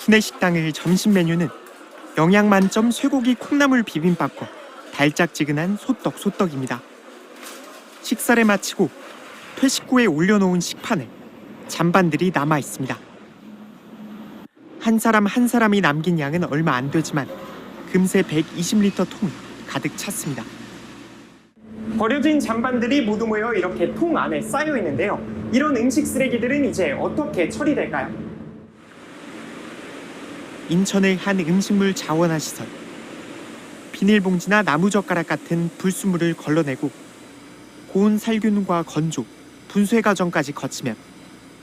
구내식당의 점심 메뉴는 영양 만점 쇠고기 콩나물 비빔밥과 달짝지근한 소떡입니다. 식사를 마치고 퇴식 후에 올려놓은 식판에 잔반들이 남아 있습니다. 한 사람 한 사람이 남긴 양은 얼마 안 되지만 금세 120리터 통이 가득 찼습니다. 버려진 잔반들이 모두 모여 이렇게 통 안에 쌓여 있는데요. 이런 음식 쓰레기들은 이제 어떻게 처리될까요? 인천의 한 음식물 자원화 시설. 비닐봉지나 나무젓가락 같은 불순물을 걸러내고 고온 살균과 건조, 분쇄 과정까지 거치면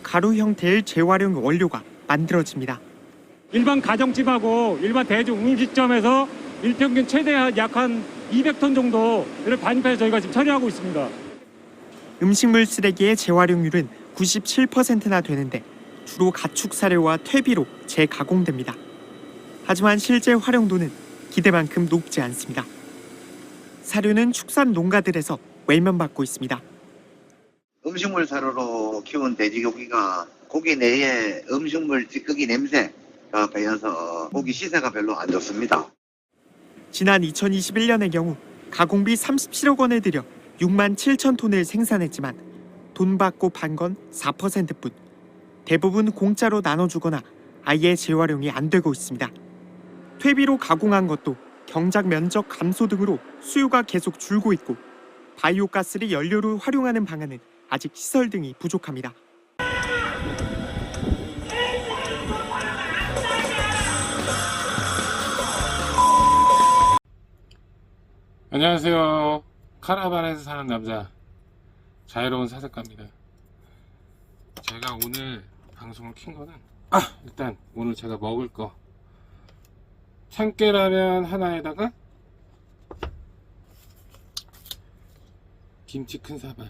가루 형태의 재활용 원료가 만들어집니다. 일반 가정집하고 일반 대중 음식점에서 일평균 최대 약 한 200톤 정도를 반입해서 저희가 지금 처리하고 있습니다. 음식물 쓰레기의 재활용률은 97%나 되는데 주로 가축 사료와 퇴비로 재가공됩니다. 하지만 실제 활용도는 기대만큼 높지 않습니다. 사료는 축산 농가들에서 외면받고 있습니다. 음식물 사료로 키운 돼지고기가 고기 내에 음식물 찌꺼기 냄새가 배어서 고기 시세가 별로 안 좋습니다. 지난 2021년의 경우 가공비 37억 원을 들여 6만 7천 톤을 생산했지만 돈 받고 판 건 4%뿐. 대부분 공짜로 나눠주거나 아예 재활용이 안 되고 있습니다. 퇴비로 가공한 것도 경작 면적 감소 등으로 수요가 계속 줄고 있고 바이오가스를 연료로 활용하는 방안은 아직 시설 등이 부족합니다. 안녕하세요. 카라반에서 사는 남자 자유로운 사색가입니다. 제가 오늘 방송을 킨 거는 일단 오늘 제가 먹을 거 참깨라면 하나에다가 김치 큰 사발,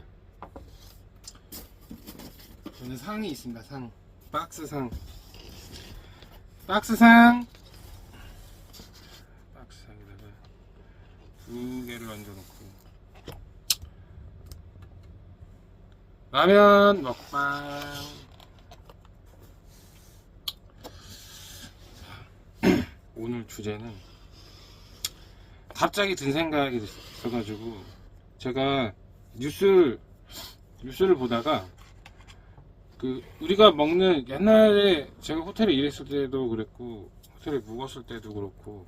저는 상이 있습니다. 상, 박스상에다가 두 개를 얹어놓고 라면 먹방. 오늘 주제는 갑자기 든 생각이 있어가지고 제가 뉴스를 보다가 우리가 먹는, 옛날에 제가 호텔에 일했을 때도 그랬고 호텔에 묵었을 때도 그렇고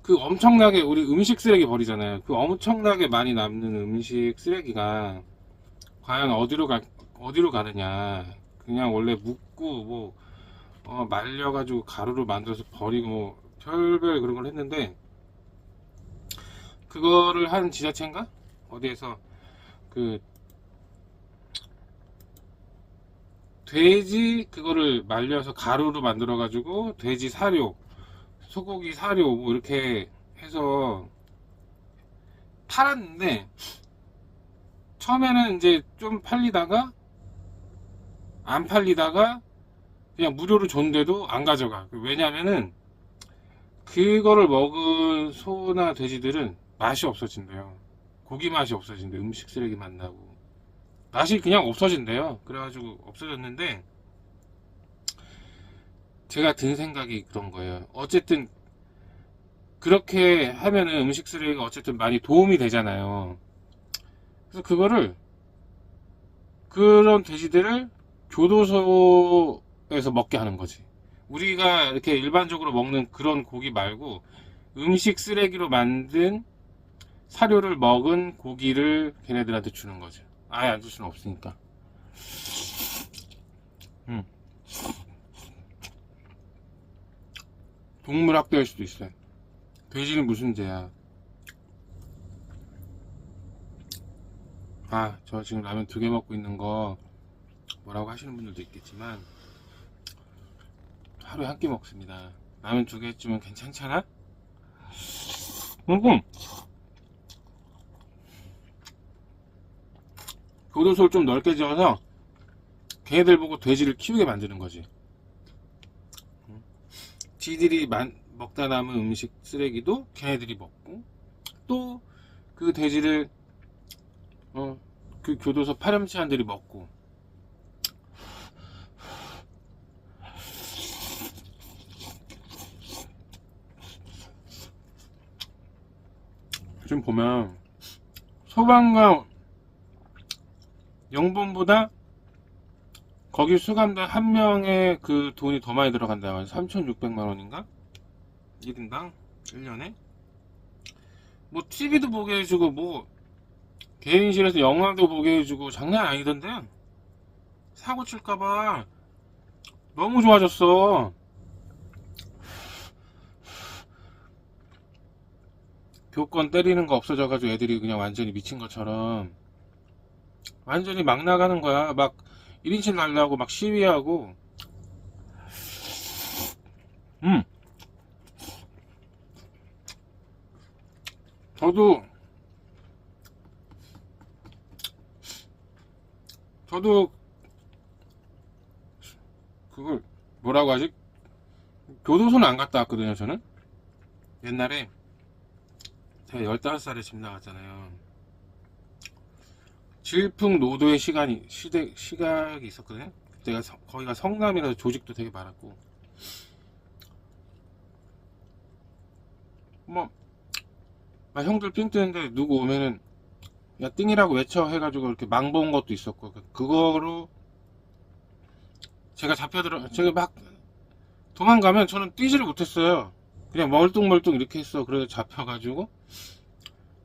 엄청나게 우리 음식 쓰레기 버리잖아요. 엄청나게 많이 남는 음식 쓰레기가 과연 어디로 가느냐. 그냥 원래 묵고 말려가지고 가루로 만들어서 버리고 별별 그런 걸 했는데, 그거를 한 지자체인가? 어디에서 돼지 그거를 말려서 가루로 만들어가지고 돼지 사료, 소고기 사료 이렇게 해서 팔았는데, 처음에는 이제 좀 팔리다가 안 팔리다가 그냥 무료로 줬는데도 안 가져가. 왜냐면은 그거를 먹은 소나 돼지들은 맛이 없어진대요. 고기 맛이 없어진대. 음식 쓰레기 맛 나고 맛이 그냥 없어진대요. 그래가지고 없어졌는데, 제가 든 생각이 그런 거예요. 어쨌든 그렇게 하면은 음식 쓰레기가 어쨌든 많이 도움이 되잖아요. 그래서 그런 돼지들을 교도소에서 먹게 하는 거지. 우리가 이렇게 일반적으로 먹는 그런 고기 말고 음식 쓰레기로 만든 사료를 먹은 고기를 걔네들한테 주는 거죠. 아예 안 줄 수는 없으니까. 동물 학대할 수도 있어요. 돼지는 무슨 죄야. 저 지금 라면 2개 먹고 있는 거 뭐라고 하시는 분들도 있겠지만 하루에 1끼 먹습니다. 라면 2개쯤은 괜찮잖아? 교도소를 좀 넓게 지어서 걔네들 보고 돼지를 키우게 만드는 거지. 지들이 먹다 남은 음식 쓰레기도 걔네들이 먹고, 또 그 돼지를 그 교도소 파렴치한들이 먹고. 지금 보면 소방관 연봉보다 거기 수감된 한 명의 그 돈이 더 많이 들어간다. 3,600만 원인가? 1인당 1년에 뭐 TV도 보게 해주고 뭐 개인실에서 영화도 보게 해주고 장난 아니던데. 사고 칠까봐 너무 좋아졌어. 교권 때리는 거 없어져가지고 애들이 그냥 완전히 미친 것처럼 완전히 막 나가는 거야. 막 1인칭 날라고 막 시위하고. 저도 그걸 뭐라고 하지? 교도소는 안 갔다 왔거든요. 저는 옛날에 제가 15살에 집 나갔잖아요. 질풍노도의 시각이 있었거든요. 그때가 거기가 성남이라서 조직도 되게 많았고, 뭐 막 형들 삥 뜨는데 누구 오면은 야 띵이라고 외쳐 해가지고 이렇게 망본 것도 있었고, 그거로 제가 제가 막 도망가면 저는 뛰지를 못했어요. 그냥 멀뚱멀뚱 이렇게 했어. 그래서 잡혀가지고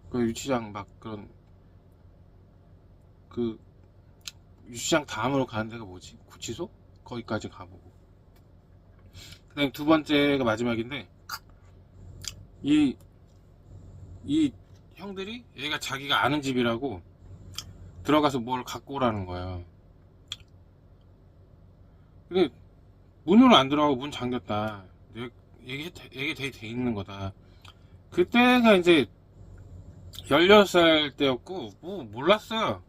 그 유치장 막 그런 그 유치장 다음으로 가는 데가 뭐지? 구치소? 거기까지 가보고, 그 다음에 두 번째가 마지막인데, 이 형들이 얘가 자기가 아는 집이라고 들어가서 뭘 갖고 오라는 거예요. 근데 문으로 안 들어가고 문 잠겼다. 얘기 되게 돼 있는 거다. 그때가 이제 16살 때였고 뭐 몰랐어요.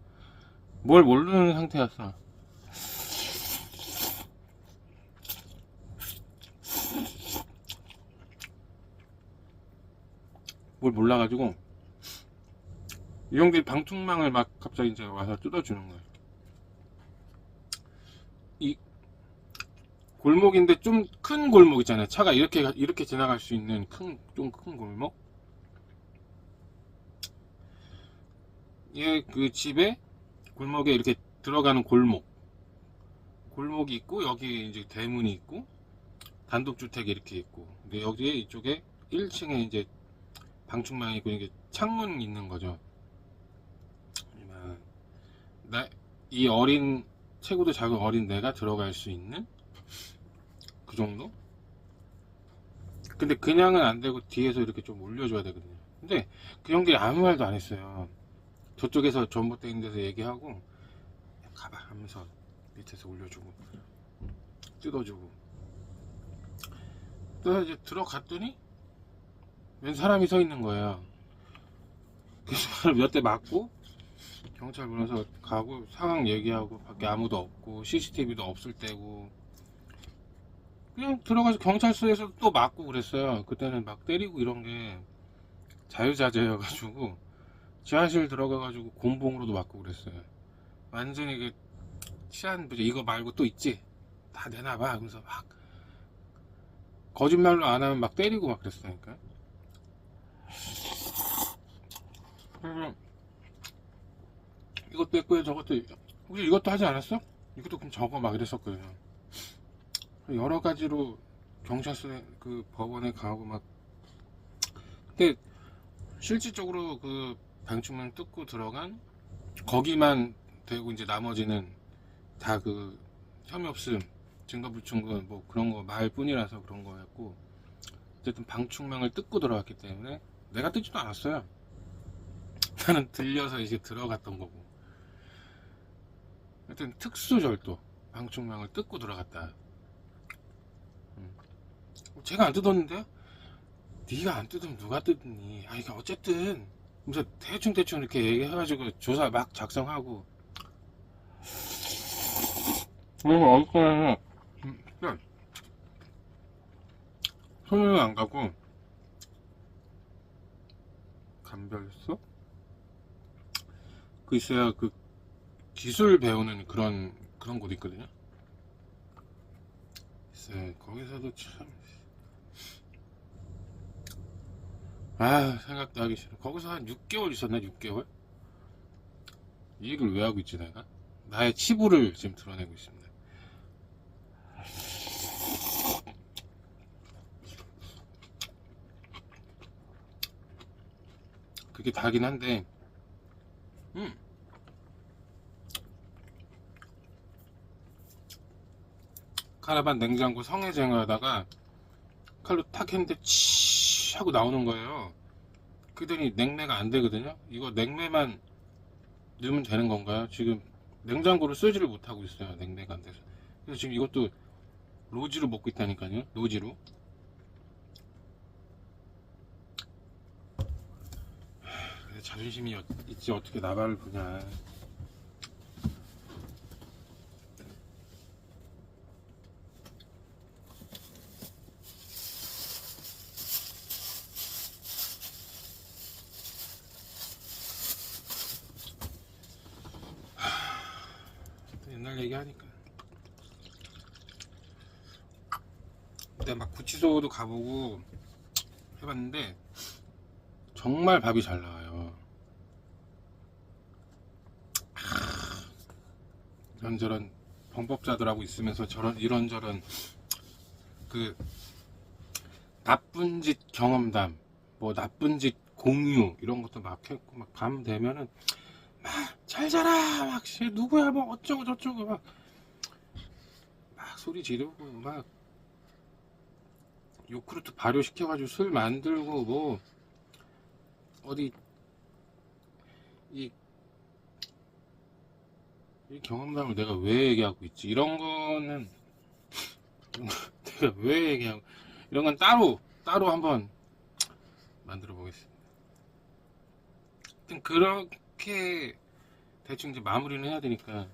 뭘 모르는 상태였어. 뭘 몰라가지고 이 형들이 방충망을 막 갑자기 이제 와서 뜯어주는 거예요. 이 골목인데 좀 큰 골목 있잖아요. 차가 이렇게 지나갈 수 있는 좀 큰 골목. 얘 그 집에 골목에 이렇게 들어가는 골목이 있고, 여기 이제 대문이 있고 단독주택이 이렇게 있고, 근데 여기에 이쪽에 1층에 이제 방충망이 있고 이게 창문이 있는 거죠. 이 체구도 작은 어린 내가 들어갈 수 있는 그 정도? 근데 그냥은 안 되고 뒤에서 이렇게 좀 올려줘야 되거든요. 근데 그 형들이 아무 말도 안 했어요. 저쪽에서 전봇대 있는 데서 얘기하고 가봐 하면서 밑에서 올려주고 뜯어주고, 또 이제 들어갔더니 웬 사람이 서 있는 거예요. 그래서 몇 대 맞고 경찰 불러서 가고 상황 얘기하고, 밖에 아무도 없고 CCTV도 없을 때고, 그냥 들어가서 경찰서에서 또 맞고 그랬어요. 그때는 막 때리고 이런 게 자유자재여가지고 지하실 들어가가지고 곤봉으로도 맞고 그랬어요. 완전히 그 치안부지. 이거 말고 또 있지? 다 내놔봐 하면서 막 거짓말로 안 하면 막 때리고 막 그랬으니까. 이것도 했고요, 저것도. 혹시 이것도 하지 않았어? 이것도 그럼 저거 막 이랬었거든요. 여러 가지로 경찰서에 그 법원에 가고 막. 근데 실질적으로 그 방충망 뜯고 들어간 거기만 되고, 이제 나머지는 다 그 혐의 없음, 증거 불충분 뭐 그런 거 말 뿐이라서 그런 거였고, 어쨌든 방충망을 뜯고 들어갔기 때문에 내가 뜯지도 않았어요. 나는 들려서 이제 들어갔던 거고. 하여튼 특수절도 방충망을 뜯고 들어갔다. 제가 안 뜯었는데요? 네가 안 뜯으면 누가 뜯니? 아, 이게 어쨌든 그래서 대충 이렇게 얘기해가지고 조사 막 작성하고. 그래서 어디까지 소년은 안 가고 감별소? 그 있어야 그 기술 배우는 그런 곳 있거든요. 있어요. 거기서도 참 아, 생각도 하기 싫어. 거기서 한 6개월 있었나? 6개월? 이 얘기를 왜 하고 있지 내가? 나의 치부를 지금 드러내고 있습니다. 그게 다긴 한데 카라반 냉장고 성해 제거하다가 칼로 탁 했는데 치 하고 나오는 거예요. 그랬더니 냉매가 안 되거든요. 이거 냉매만 넣으면 되는 건가요? 지금 냉장고를 쓰지를 못하고 있어요. 냉매가 안 돼서. 그래서 지금 이것도 로지로 먹고 있다니까요. 로지로. 자존심이 있지 어떻게 나발을 보냐. 옛날 얘기하니까. 근데 막 구치소도 가보고 해봤는데 정말 밥이 잘 나와요. 이런저런 범법자들하고 있으면서 저런 이런저런 그 나쁜 짓 경험담, 뭐 나쁜 짓 공유 이런 것도 막 했고 막 밤 되면은 막 잘 자라 막 누구야 뭐 어쩌고 저쩌고 막 소리 지르고 막 요크루트 발효시켜가지고 술 만들고 뭐 어디 이 경험담을 내가 왜 얘기하고 있지? 이런 거는 내가 왜 얘기하고 이런 건 따로 한번 만들어 보겠습니다. 하여튼 그렇게 대충 이제 마무리는 해야 되니까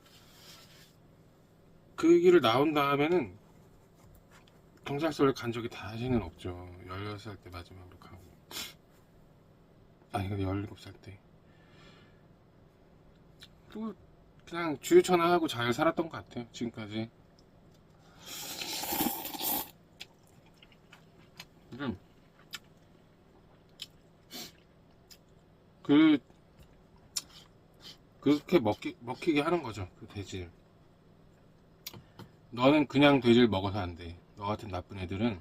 그 얘기를 나온 다음에는 경찰서를 간 적이 다시는 없죠. 16살 때 마지막으로 가고. 아니 근데 17살 때 또 그냥 주유천하하고 잘 살았던 것 같아요. 지금까지. 그렇게 먹히게 하는 거죠. 그 돼지를. 너는 그냥 돼지를 먹어서 안 돼. 너 같은 나쁜 애들은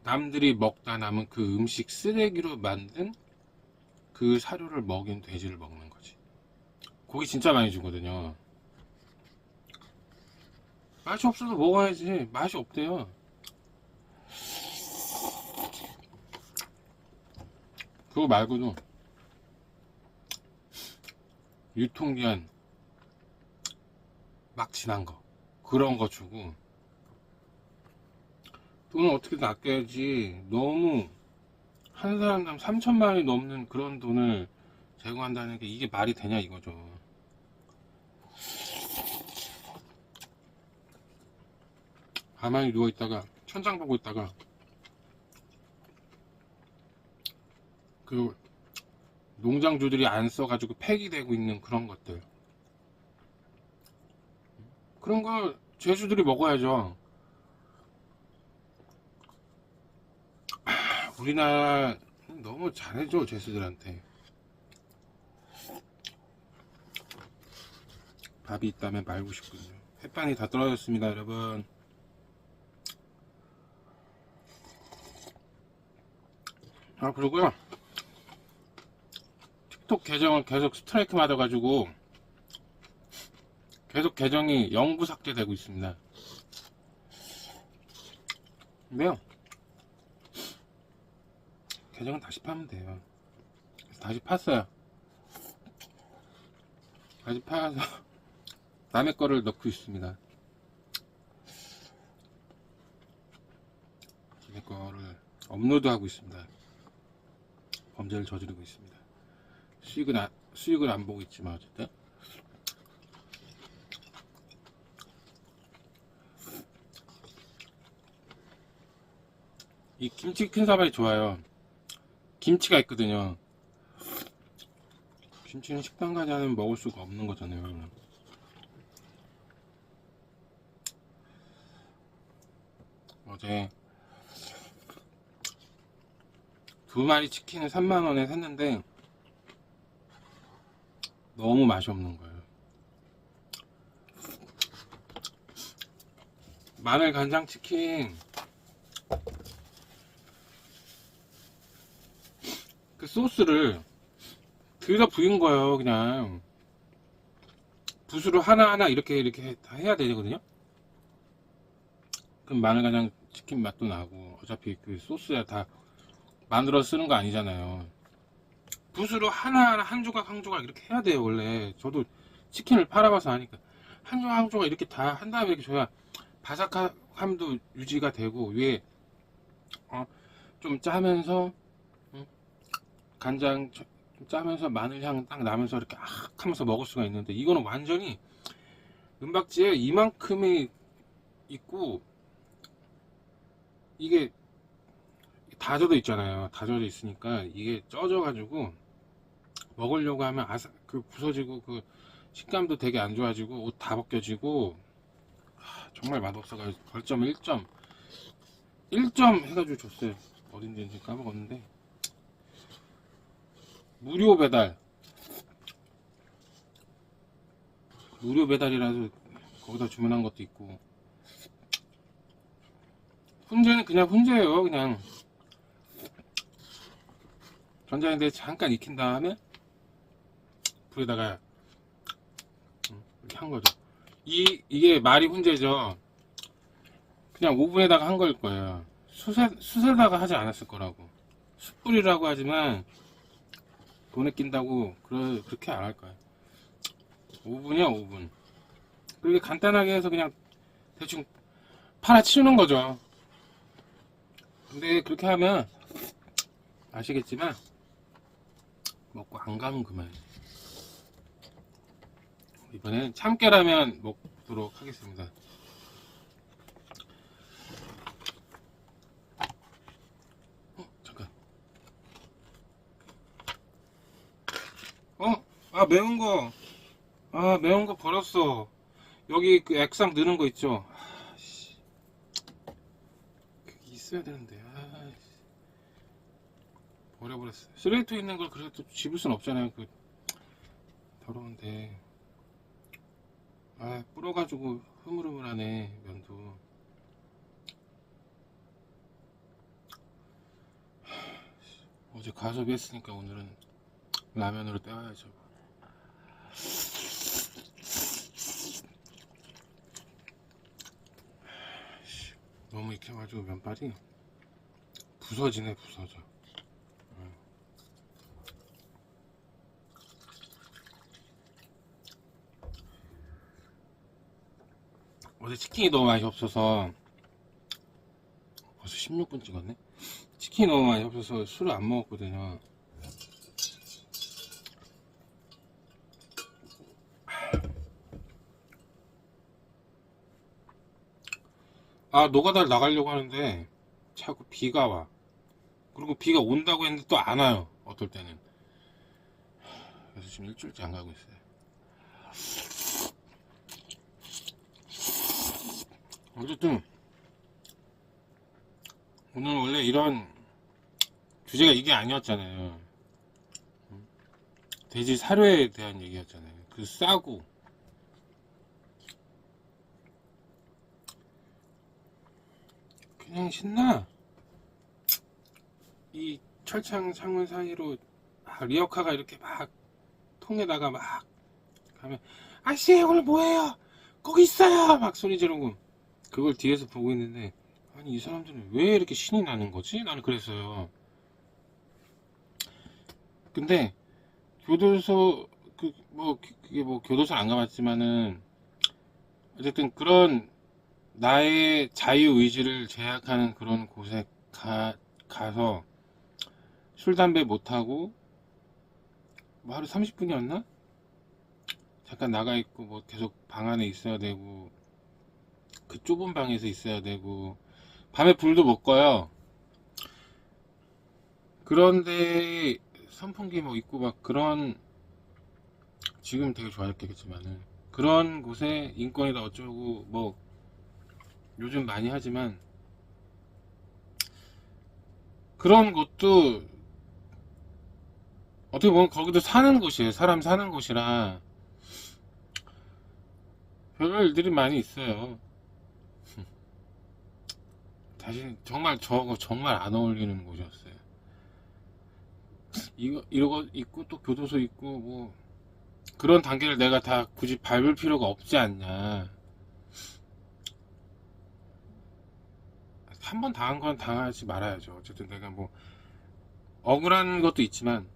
남들이 먹다 남은 그 음식 쓰레기로 만든 그 사료를 먹인 돼지를 먹는 거지. 고기 진짜 많이 주거든요. 맛이 없어서 먹어야지. 맛이 없대요. 그거 말고도 유통기한 막 지난 거 그런 거 주고 돈을 어떻게든 아껴야지. 너무 한 사람당 3천만 원이 넘는 그런 돈을 제공한다는 게 이게 말이 되냐 이거죠. 가만히 누워있다가 천장 보고 있다가 그 농장주들이 안 써가지고 폐기되고 있는 그런 것들, 그런 거 죄수들이 먹어야죠. 우리나라 너무 잘해줘 죄수들한테. 밥이 있다면 말고 싶군요. 햇반이 다 떨어졌습니다 여러분. 아 그리고요, 틱톡 계정을 계속 스트라이크 맞아가지고 계속 계정이 영구 삭제되고 있습니다. 근데요, 계정은 다시 파면 돼요. 다시 팠어요. 다시 파서 남의 거를 넣고 있습니다. 남의 거를 업로드하고 있습니다. 범죄를 저지르고 있습니다. 수익은 안 보고 있지만 어쨌든 이 김치 큰 사발이 좋아요. 김치가 있거든요. 김치는 식당 가지 않으면 먹을 수가 없는 거잖아요. 어제 두 마리 치킨을 3만원에 샀는데 너무 맛이 없는 거예요. 마늘 간장 치킨 그 소스를 들여 부은 거예요. 그냥 붓으로 하나하나 이렇게 다 해야 되거든요. 그럼 마늘 간장 치킨 맛도 나고, 어차피 그 소스야 다 만들어 쓰는 거 아니잖아요. 붓으로 하나하나 한 조각 한 조각 이렇게 해야 돼요. 원래 저도 치킨을 팔아봐서 아니까 한 조각 한 조각 이렇게 다 한 다음에 이렇게 줘야 바삭함도 유지가 되고, 위에 좀 짜면서 간장 좀 짜면서 마늘향 딱 나면서 이렇게 하면서 먹을 수가 있는데, 이거는 완전히 은박지에 이만큼이 있고 이게 다져져 있잖아요. 다져져 있으니까 이게 쪄져 가지고 먹으려고 하면 부서지고 그 식감도 되게 안 좋아지고 옷 다 벗겨지고 정말 맛없어가지고 벌점 1점 해가지고 줬어요. 어딘지 까먹었는데. 무료 배달이라서 거기다 주문한 것도 있고. 훈제는 그냥 훈제예요. 그냥 전자레인지에 잠깐 익힌 다음에 불에다가 이렇게 한 거죠. 이게 말이 훈제죠. 그냥 오븐에다가 한 걸 거예요. 숯에다가 하지 않았을 거라고. 숯불이라고 하지만 돈에 낀다고 그렇게 안 할 거예요. 오븐이야, 오븐. 그렇게 간단하게 해서 그냥 대충 팔아치우는 거죠. 근데 그렇게 하면 아시겠지만 먹고 안 가면 그만. 이번엔 참깨라면 먹도록 하겠습니다. 잠깐. 매운 거 버렸어. 여기 그 액상 넣는 거 있죠. 그게 있어야 되는데. 버려버렸어. 쓰레기통에 있는 걸 그래도 집을 순 없잖아요. 그 더러운데. 불어가지고 흐물흐물하네, 면도. 어제 가소비 했으니까 오늘은 라면으로 때워야죠. 너무 익혀가지고 면발이 부서져. 어제 치킨이 너무 많이 없어서 벌써 16분 찍었네. 치킨이 너무 많이 없어서 술을 안 먹었거든요. 노가다를 나가려고 하는데 자꾸 비가 와. 그리고 비가 온다고 했는데 또 안 와요. 어떨 때는. 그래서 지금 일주일째 안 가고 있어요. 어쨌든 오늘 원래 이런 주제가 이게 아니었잖아요. 돼지 사료에 대한 얘기였잖아요. 그 싸고 그냥 신나. 이 철창 창문 사이로 리어카가 이렇게 막 통에다가 막 가면 아씨 오늘 뭐해요? 거기 있어요! 막 소리 지르고 그걸 뒤에서 보고 있는데, 아니 이 사람들은 왜 이렇게 신이 나는 거지? 나는 그랬어요. 근데 교도소 그게 교도소를 안 가봤지만은 어쨌든 그런 나의 자유의지를 제약하는 그런 곳에 가서 술 담배 못하고 하루 30분이었나? 잠깐 나가 있고 계속 방 안에 있어야 되고, 그 좁은 방에서 있어야 되고, 밤에 불도 못 꺼요. 그런데 선풍기 있고 막 그런, 지금 되게 좋아졌겠지만은 그런 곳에 인권이다 어쩌고 요즘 많이 하지만 그런 곳도 어떻게 보면 거기도 사는 곳이에요. 사람 사는 곳이라 별 일들이 많이 있어요. 사실 정말 저거 정말 안 어울리는 곳이었어요. 이러고 있고 또 교도소 있고 뭐 그런 단계를 내가 다 굳이 밟을 필요가 없지 않냐. 한 번 당한 건 당하지 말아야죠. 어쨌든 내가 뭐 억울한 것도 있지만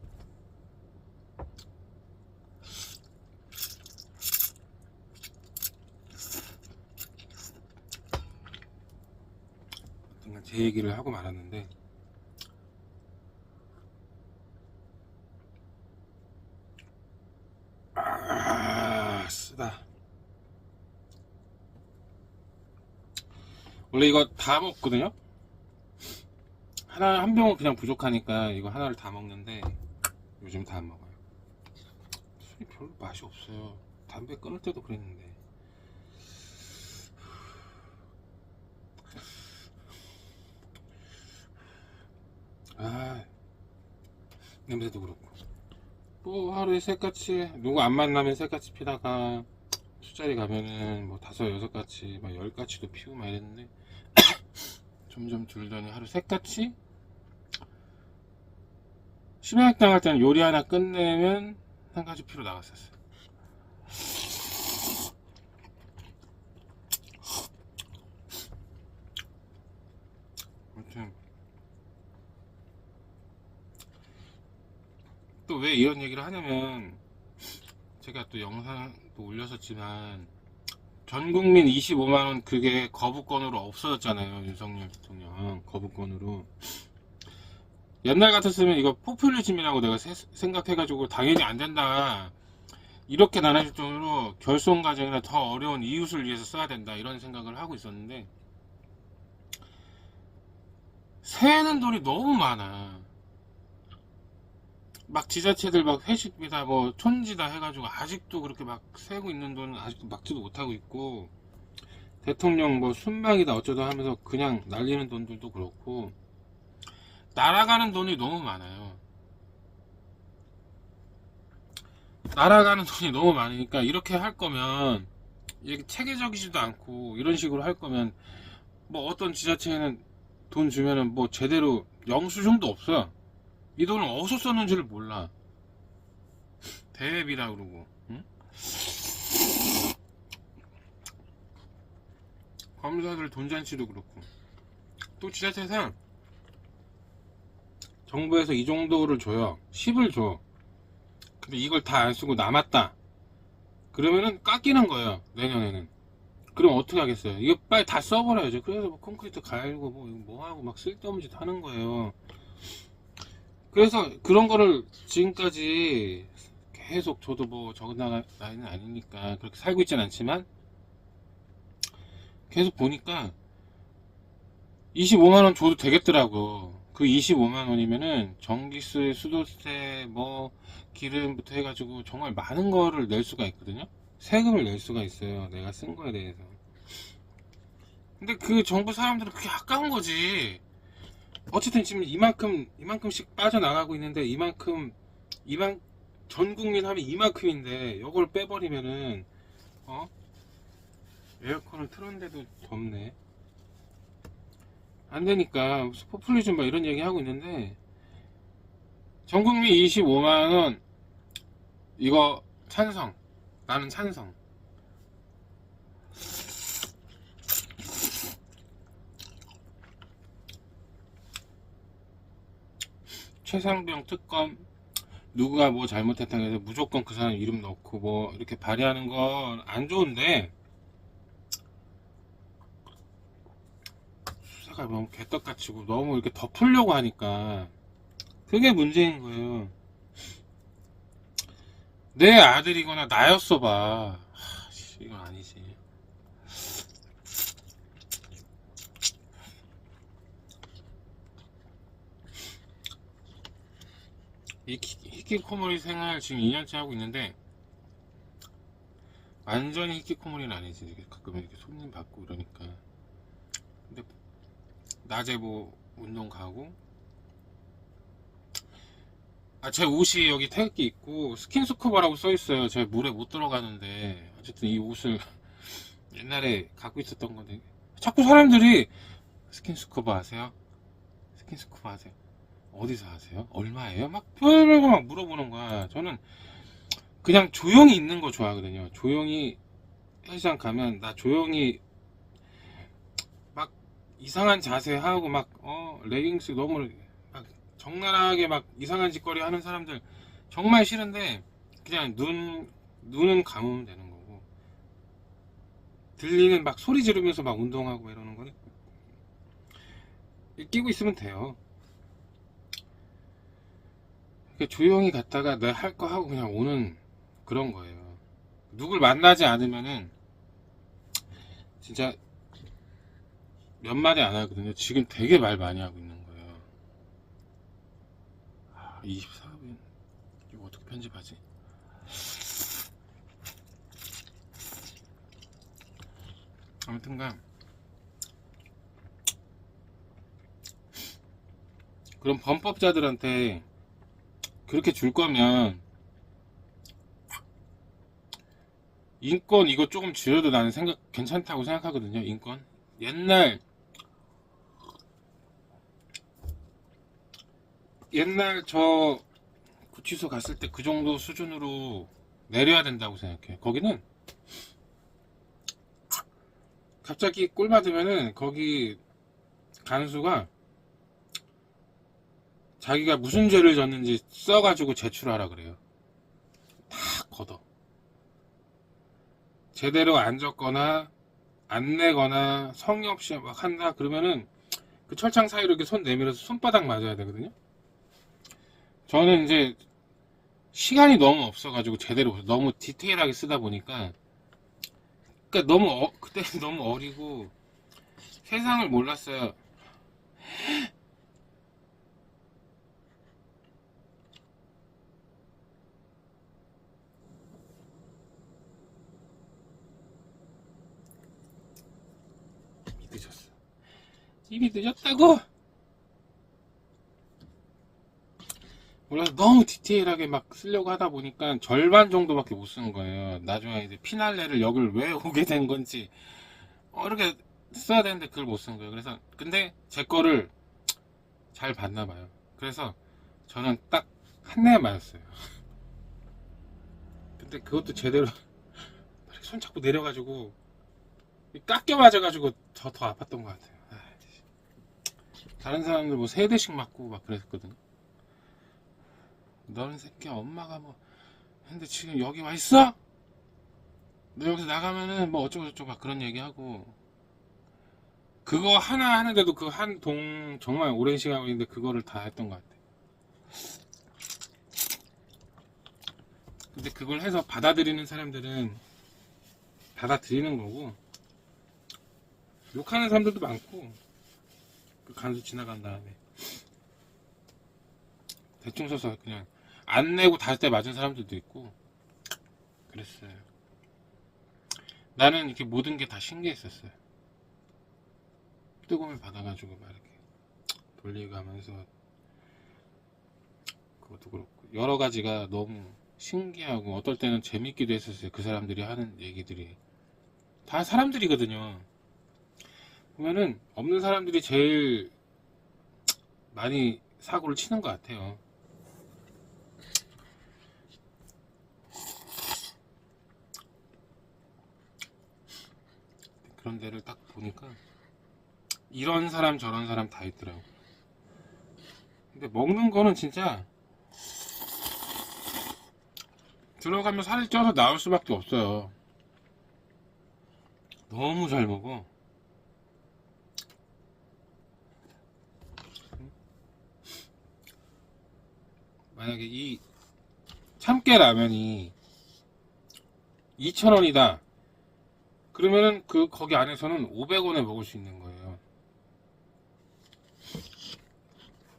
제 얘기를 하고 말았는데 쓰다. 원래 이거 다 먹거든요. 한 병은 그냥 부족하니까 이거 하나를 다 먹는데 요즘 다 안 먹어요. 술이 별로 맛이 없어요. 담배 끊을 때도 그랬는데. 냄새도 그렇고 뭐 하루에 셋같이 누구 안 만나면 셋같이 피다가 술자리 가면은 뭐 5-6가치 막 10가치도 피우고 막 이랬는데 점점 줄더니 하루 셋같이 심야학 당할 때는 요리 하나 끝내면 1가지 피로 나갔었어요. 아무튼 또 왜 이런 얘기를 하냐면 제가 또 영상도 올렸었지만 전국민 25만원 그게 거부권으로 없어졌잖아요. 윤석열 대통령 거부권으로. 옛날 같았으면 이거 포퓰리즘이라고 내가 생각해가지고 당연히 안 된다 이렇게 나눠질 정도로 결손 가정이나 더 어려운 이웃을 위해서 써야 된다 이런 생각을 하고 있었는데 세는 돈이 너무 많아. 막 지자체들 막 회식비다 뭐 촌지다 해가지고 아직도 그렇게 막 세고 있는 돈은 아직도 막지도 못하고 있고 대통령 뭐 순방이다 어쩌다 하면서 그냥 날리는 돈들도 그렇고 날아가는 돈이 너무 많아요. 날아가는 돈이 너무 많으니까 이렇게 할 거면 이렇게 체계적이지도 않고 이런 식으로 할 거면 뭐 어떤 지자체는 돈 주면은 뭐 제대로 영수증도 없어요. 이 돈을 어디서 썼는지를 몰라. 대회비라 그러고 응? 검사들 돈잔치도 그렇고 또 지자체에서 정부에서 이 정도를 줘요. 10을 줘. 근데 이걸 다 안 쓰고 남았다 그러면은 깎이는 거예요. 내년에는. 그럼 어떻게 하겠어요? 이거 빨리 다 써버려야죠. 그래서 뭐 콘크리트 갈고 뭐 하고 막 쓸데없는 짓 하는 거예요. 그래서 그런 거를 지금까지 계속 저도 뭐 적은 나이는 아니니까 그렇게 살고 있진 않지만 계속 보니까 25만원 줘도 되겠더라고. 그 25만원이면은 전기세, 수도세, 뭐 기름부터 해가지고 정말 많은 거를 낼 수가 있거든요. 세금을 낼 수가 있어요. 내가 쓴 거에 대해서. 근데 그 정부 사람들은 그게 아까운 거지. 어쨌든 지금 이만큼씩 빠져나가고 있는데 전 국민 하면 이만큼인데 이걸 빼버리면은 에어컨을 틀었는데도 덥네. 안 되니까 포퓰리즘 막 이런 얘기 하고 있는데 전 국민 25만원 이거 찬성. 나는 찬성. 최상병 특검 누가 뭐 잘못했다고 해서 무조건 그 사람 이름 넣고 뭐 이렇게 발의하는 건 안 좋은데 수사가 너무 개떡같이고 너무 이렇게 덮으려고 하니까 그게 문제인 거예요. 내 아들이거나 나였어 봐. 이건 아니지. 이 히키코모리 생활 지금 2년째 하고 있는데 완전히 히키코모리는 아니지. 이렇게 가끔 이렇게 손님 받고 이러니까. 근데 낮에 뭐 운동 가고 제 옷이 여기 태극기 있고 스킨스쿠버라고 써있어요. 제가 물에 못 들어가는데 어쨌든 이 옷을 옛날에 갖고 있었던 건데 자꾸 사람들이 스킨스쿠버 하세요? 스킨스쿠버 하세요? 어디서 하세요? 얼마예요? 막 별거 막 물어보는 거야. 저는 그냥 조용히 있는 거 좋아하거든요. 조용히 헬스장 가면 나 조용히 막 이상한 자세 하고 막 레깅스 너무 막 적나라하게 막 이상한 짓거리 하는 사람들 정말 싫은데 그냥 눈은 감으면 되는 거고 들리는 막 소리 지르면서 막 운동하고 이러는 거는 끼고 있으면 돼요. 조용히 갔다가 내 할 거 하고 그냥 오는 그런 거예요. 누굴 만나지 않으면은 진짜 몇 마디 안 하거든요. 지금 되게 말 많이 하고 있는 거예요. 24분 이거 어떻게 편집하지? 아무튼간 그럼 범법자들한테 그렇게 줄 거면 인권 이거 조금 줄여도 나는 괜찮다고 생각하거든요. 인권 옛날 저 구치소 갔을 때 그 정도 수준으로 내려야 된다고 생각해. 거기는 갑자기 꼴 받으면은 거기 간수가 자기가 무슨 죄를 졌는지 써가지고 제출하라 그래요. 다 걷어. 제대로 안 졌거나 안 내거나 성의 없이 막 한다 그러면은 그 철창 사이로 이렇게 손 내밀어서 손바닥 맞아야 되거든요. 저는 이제 시간이 너무 없어가지고 제대로 너무 디테일하게 쓰다 보니까 그러니까 너무 그때 너무 어리고 세상을 몰랐어요. 늦었어. 이미 늦었다고. 몰라서 너무 디테일하게 막 쓰려고 하다 보니까 절반 정도밖에 못 쓴 거예요. 나중에 이제 피날레를 여길 왜 오게 된 건지 이렇게 써야 되는데 그걸 못 쓴 거예요. 그래서 근데 제 거를 잘 봤나 봐요. 그래서 저는 딱 한 대 맞았어요. 근데 그것도 제대로 손 잡고 내려가지고 깎여 맞아가지고 더 아팠던 것 같아요. 다른 사람들 뭐 3대씩 맞고 막 그랬거든. 너는 새끼야 엄마가 뭐 근데 지금 여기 와 있어? 너 여기서 나가면은 뭐 어쩌고저쩌고 막 그런 얘기하고 그거 하나 하는데도 그 한 동 정말 오랜 시간 걸리는데 그거를 다 했던 것 같아. 근데 그걸 해서 받아들이는 사람들은 받아들이는 거고 욕하는 사람들도 많고 그 간수 지나간 다음에 대충 써서 그냥 안 내고 다시 때 맞은 사람들도 있고 그랬어요. 나는 이렇게 모든 게 다 신기했었어요. 뜨거움을 받아가지고 막 이렇게 돌리가면서 그것도 그렇고 여러 가지가 너무 신기하고 어떨 때는 재밌기도 했었어요. 그 사람들이 하는 얘기들이 다 사람들이거든요. 보면은 없는 사람들이 제일 많이 사고를 치는 것 같아요. 그런 데를 딱 보니까 이런 사람 저런 사람 다 있더라고. 근데 먹는 거는 진짜 들어가면 살이 쪄서 나올 수밖에 없어요. 너무 잘 먹어. 만약에 이 참깨 라면이 2,000원이다 그러면은 거기 안에서는 500원에 먹을 수 있는 거예요.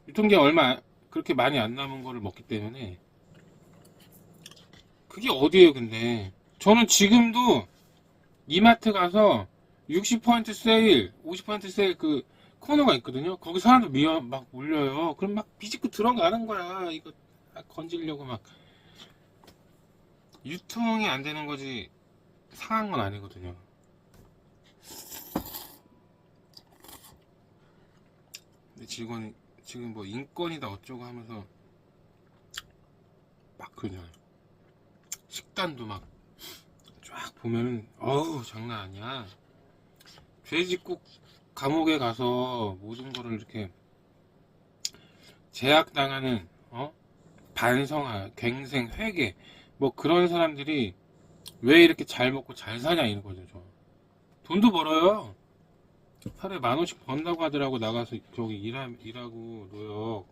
유통기한 얼마 그렇게 많이 안 남은 거를 먹기 때문에 그게 어디에요. 근데 저는 지금도 이마트 가서 60% 세일 50% 세일 그 코너가 있거든요. 거기 사람들 막 몰려요. 그럼 막 비집고 들어가는 거야. 이거 건지려고 막 유통이 안 되는 거지 상한 건 아니거든요. 근데 지금 뭐 인권이다 어쩌고 하면서 막 그냥 식단도 막 쫙 보면은 어우 장난 아니야. 돼지국 감옥에 가서 모든 거를 이렇게 제약당하는 반성아, 갱생, 회계 뭐 그런 사람들이 왜 이렇게 잘 먹고 잘 사냐 이런 거죠. 돈도 벌어요. 하루에 10,000원씩 번다고 하더라고. 나가서 저기 일하고 노역.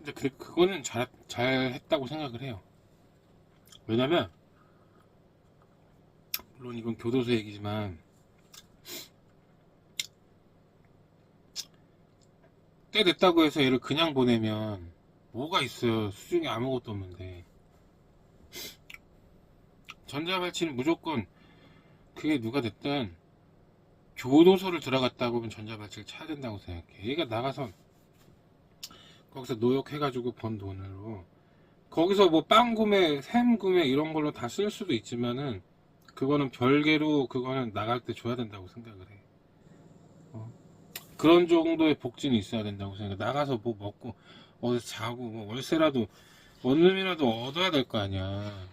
근데 그거는 잘 했다고 생각을 해요. 왜냐면 물론 이건 교도소 얘기지만 때 됐다고 해서 얘를 그냥 보내면 뭐가 있어요. 수중에 아무것도 없는데. 전자발찌는 무조건 그게 누가 됐든 교도소를 들어갔다고 하면 전자발찌를 차야 된다고 생각해. 얘가 나가서 거기서 노역해가지고 번 돈으로 거기서 뭐 빵 구매, 샘 구매 이런 걸로 다 쓸 수도 있지만은 그거는 별개로 그거는 나갈 때 줘야 된다고 생각을 해. 그런 정도의 복지는 있어야 된다고 생각해. 나가서 뭐 먹고 어디서 자고 뭐 월세라도 원룸이라도 얻어야 될 거 아니야.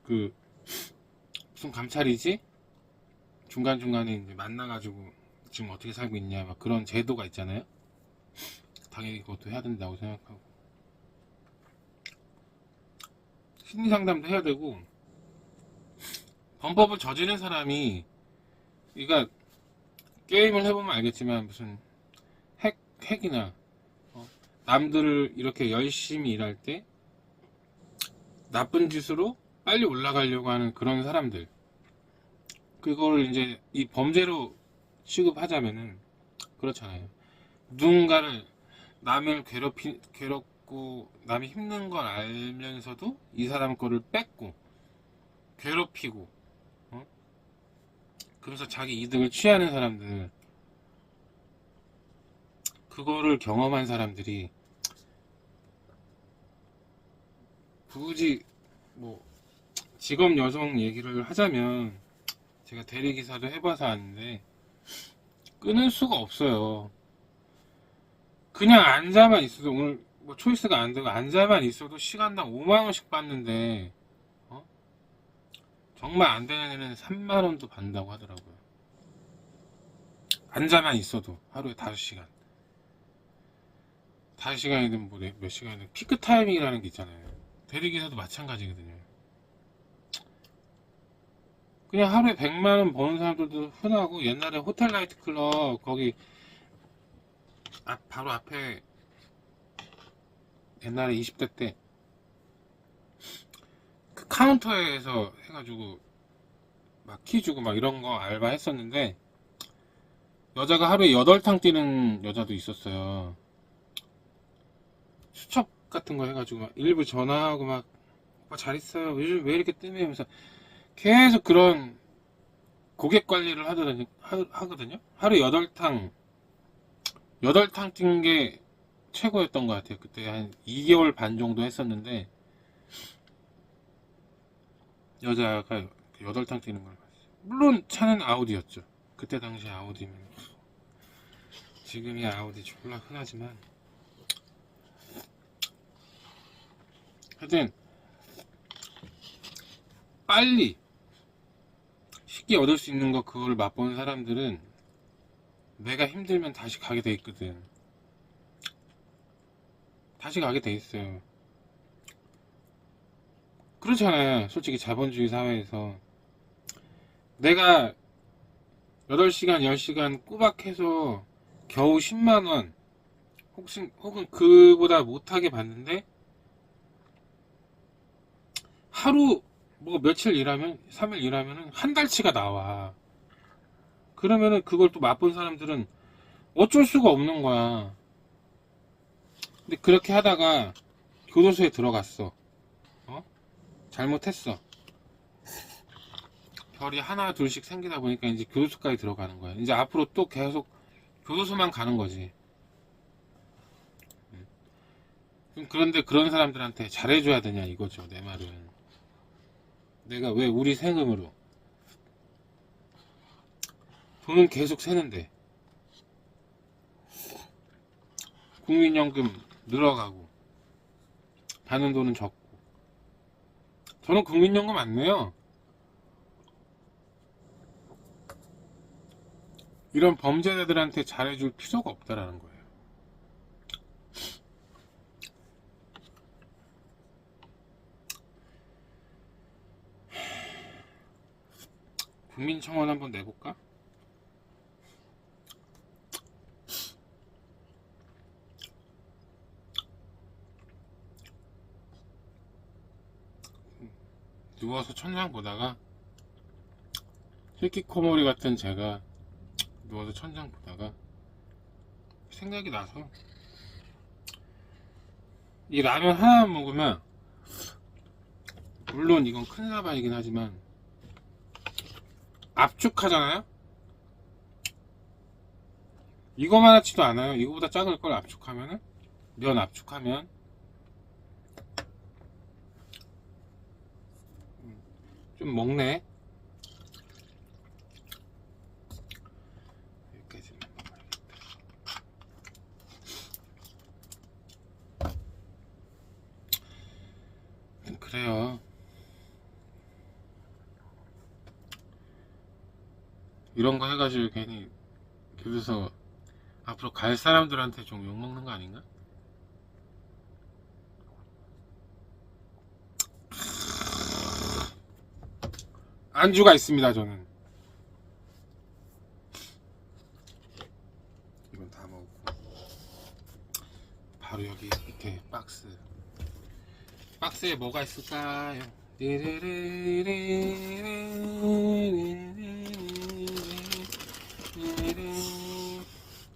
그 무슨 감찰이지? 중간중간에 이제 만나가지고 지금 어떻게 살고 있냐 막 그런 제도가 있잖아요. 당연히 그것도 해야 된다고 생각하고 심리상담도 해야 되고 범법을 저지른 사람이 그러니까 게임을 해보면 알겠지만 무슨 핵이나 남들을 이렇게 열심히 일할 때 나쁜 짓으로 빨리 올라가려고 하는 그런 사람들 그거를 이제 이 범죄로 취급하자면은 그렇잖아요. 누군가를 남을 괴롭고 남이 힘든 걸 알면서도 이 사람 거를 뺏고 괴롭히고 그래서 자기 이득을 취하는 사람들 그거를 경험한 사람들이 굳이 뭐 직업 여성 얘기를 하자면 제가 대리기사도 해봐서 아는데 끊을 수가 없어요. 그냥 앉아만 있어도 오늘 뭐 초이스가 안 되고 앉아만 있어도 시간당 5만원씩 받는데 정말 안 되는 애는 3만원도 받는다고 하더라고요. 앉아만 있어도 하루에 5시간 5시간이든 뭐 몇 시간이든 피크 타이밍이라는 게 있잖아요. 대리기사도 마찬가지거든요. 그냥 하루에 100만원 버는 사람들도 흔하고 옛날에 호텔 나이트 클럽 거기 바로 앞에 옛날에 20대 때 그 카운터에서 해가지고 막 키 주고 막 이런 거 알바 했었는데 여자가 하루에 8탕 뛰는 여자도 있었어요. 수첩 같은 거 해가지고 막 일부 전화하고 막 오빠 잘 있어요 요즘 왜 이렇게 뜸해 하면서 계속 그런 고객 관리를 하거든요. 하루에 8탕 뛴 게 최고였던 것 같아요. 그때 한 2개월 반 정도 했었는데 여자가 8탕 뛰는 걸 봤어요. 물론 차는 아우디였죠. 그때 당시 아우디면 지금이야 아우디 졸라 흔하지만 하여튼 빨리 쉽게 얻을 수 있는 거 그걸 맛본 사람들은 내가 힘들면 다시 가게 돼 있거든. 다시 가게 돼 있어요. 그렇잖아요. 솔직히 자본주의 사회에서 내가 8시간 10시간 꼬박해서 겨우 10만원 혹은 그보다 못하게 받는데 하루 뭐 며칠 일하면 3일 일하면 한 달치가 나와. 그러면은 그걸 또 맛본 사람들은 어쩔 수가 없는 거야. 근데 그렇게 하다가 교도소에 들어갔어. 잘못했어. 별이 하나 둘씩 생기다 보니까 이제 교도소까지 들어가는 거야. 이제 앞으로 또 계속 교도소만 가는 거지. 그런데 그런 사람들한테 잘해줘야 되냐 이거죠. 내 말은. 내가 왜 우리 세금으로 돈은 계속 새는데 국민연금 늘어가고 받는 돈은 적고. 저는 국민연금 안 내요. 이런 범죄자들한테 잘해줄 필요가 없다라는 거예요. 국민청원 한번 내볼까? 누워서 천장 보다가 히키코모리 같은 제가 누워서 천장 보다가 생각이 나서 이 라면 하나 먹으면, 물론 이건 큰 사발이긴 하지만 압축하잖아요. 이거만하지도 않아요. 이거보다 작을 걸 압축하면은, 면 압축하면 좀 먹네. 여기까지만 먹어야겠다. 그래요. 이런 거 해가지고 괜히 교도소 앞으로 갈 사람들한테 좀 욕먹는 거 아닌가? 안주가 있습니다. 저는 이건 다 먹고 바로 여기 밑에 박스에 뭐가 있을까요?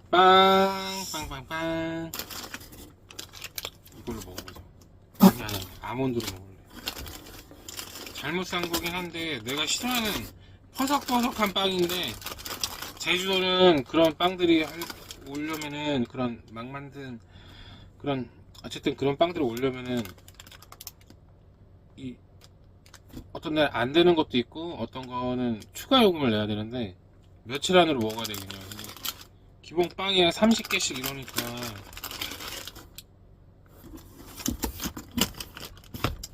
빵빵빵빵. 이걸로 먹어보자. 아니 아몬드로 먹을래. 잘못 산 거긴 한데 내가 싫어하는 퍼석퍼석한 빵인데, 제주도는 그런 빵들이 오려면은, 그런 막 만든 그런, 어쨌든 그런 빵들을 오려면은 이 어떤 날 안 되는 것도 있고 어떤 거는 추가 요금을 내야 되는데 며칠 안으로 먹어야 되겠냐. 기본 빵이 한 30개씩 이러니까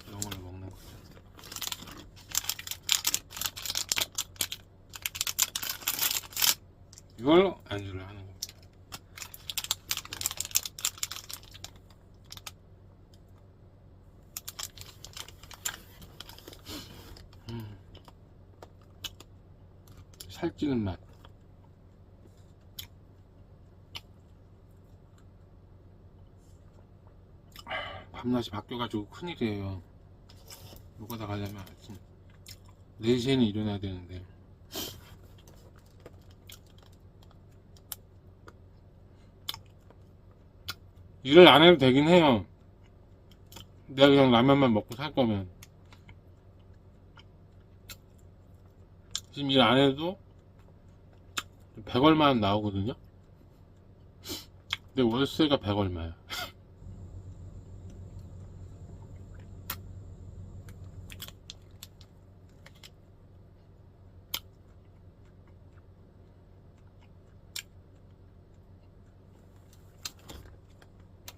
이런 걸로 먹는 거죠. 이걸로 안주를 하는 겁니다. 살찌는 맛. 밤낮이 바뀌어가지고 큰일이에요. 요거다 가려면 아침 4시에는 일어나야 되는데, 일을 안 해도 되긴 해요. 내가 그냥 라면만 먹고 살 거면. 지금 일 안 해도 100얼마 나오거든요. 근데 월세가 100얼마야.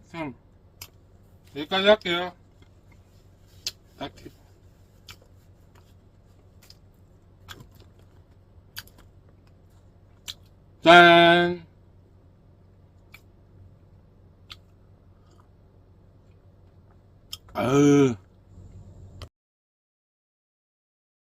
쌤, 여기까지 할게요. 딱히. 짠! 아으.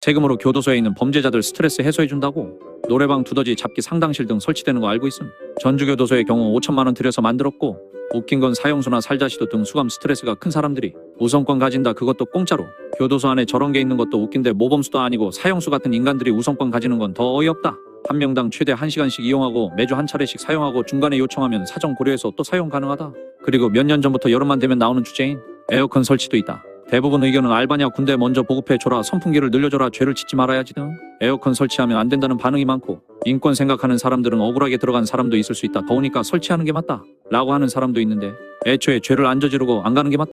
세금으로 교도소에 있는 범죄자들 스트레스 해소해준다고 노래방, 두더지, 잡기, 상당실 등 설치되는 거 알고 있음. 전주교도소의 경우 5천만 원 들여서 만들었고, 웃긴 건 사형수나 살자시도 등 수감 스트레스가 큰 사람들이 우선권 가진다, 그것도 공짜로. 교도소 안에 저런 게 있는 것도 웃긴데 모범수도 아니고 사형수 같은 인간들이 우선권 가지는 건 더 어이없다. 한 명당 최대 1시간씩 이용하고 매주 한 차례씩 사용하고 중간에 요청하면 사정 고려해서 또 사용 가능하다. 그리고 몇 년 전부터 여름만 되면 나오는 주제인 에어컨 설치도 있다. 대부분 의견은 알바냐 군대 먼저 보급해줘라 선풍기를 늘려줘라 죄를 짓지 말아야지 등 에어컨 설치하면 안 된다는 반응이 많고 인권 생각하는 사람들은 억울하게 들어간 사람도 있을 수 있다 더우니까 설치하는 게 맞다 라고 하는 사람도 있는데 애초에 죄를 안 저지르고 안 가는 게 맞다